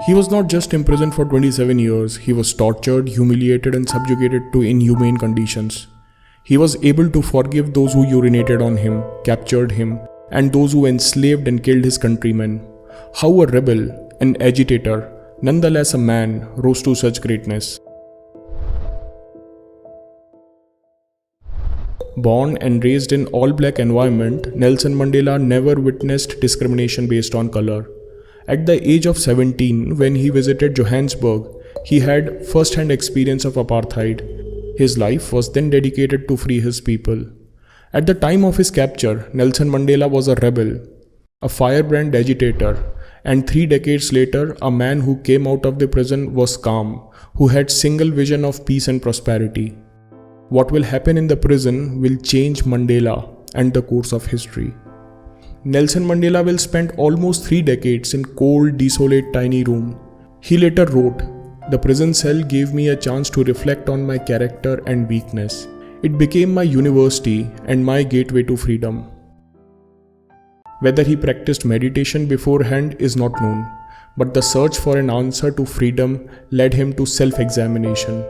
He was not just imprisoned for 27 years, he was tortured, humiliated, and subjugated to inhumane conditions. He was able to forgive those who urinated on him, captured him, and those who enslaved and killed his countrymen. How a rebel, an agitator, nonetheless a man, rose to such greatness. Born and raised in all-black environment, Nelson Mandela never witnessed discrimination based on color. At the age of 17, when he visited Johannesburg, he had first-hand experience of apartheid. His life was then dedicated to free his people. At the time of his capture, Nelson Mandela was a rebel, a firebrand agitator, and 3 decades later, a man who came out of the prison was calm, who had single vision of peace and prosperity. What will happen in the prison will change Mandela and the course of history. Nelson Mandela will spend almost 3 decades in cold, desolate, tiny room. He later wrote, "The prison cell gave me a chance to reflect on my character and weakness. It became my university and my gateway to freedom." Whether he practiced meditation beforehand is not known, but the search for an answer to freedom led him to self-examination.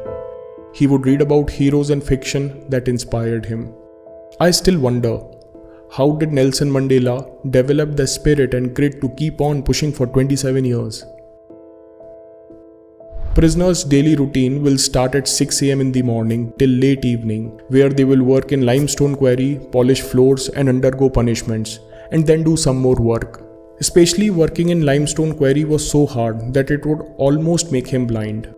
He would read about heroes and fiction that inspired him. I still wonder, how did Nelson Mandela develop the spirit and grit to keep on pushing for 27 years? Prisoners' daily routine will start at 6 a.m. in the morning till late evening, where they will work in limestone quarry, polish floors, and undergo punishments, and then do some more work. Especially working in limestone quarry was so hard that it would almost make him blind.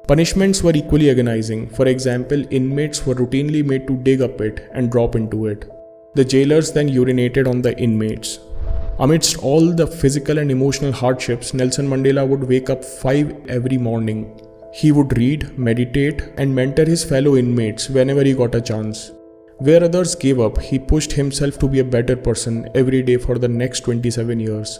Punishments were equally agonizing. For example, inmates were routinely made to dig a pit and drop into it. The jailers then urinated on the inmates. Amidst all the physical and emotional hardships, Nelson Mandela would wake up 5 every morning. He would read, meditate, and mentor his fellow inmates whenever he got a chance. Where others gave up, he pushed himself to be a better person every day for the next 27 years.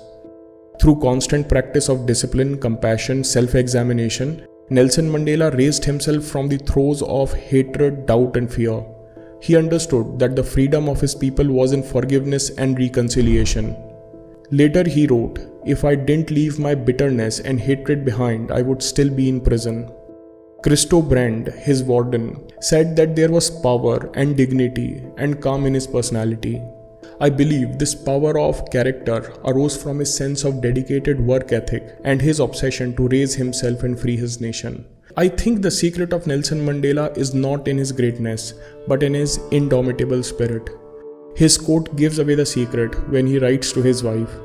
Through constant practice of discipline, compassion, self-examination, Nelson Mandela raised himself from the throes of hatred, doubt, and fear. He understood that the freedom of his people was in forgiveness and reconciliation. Later he wrote, "If I didn't leave my bitterness and hatred behind, I would still be in prison." Christo Brand, his warden, said that there was power and dignity and calm in his personality. I believe this power of character arose from his sense of dedicated work ethic and his obsession to raise himself and free his nation. I think the secret of Nelson Mandela is not in his greatness, but in his indomitable spirit. His quote gives away the secret when he writes to his wife,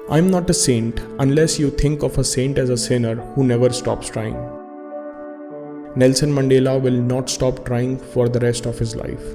"I'm not a saint unless you think of a saint as a sinner who never stops trying." Nelson Mandela will not stop trying for the rest of his life.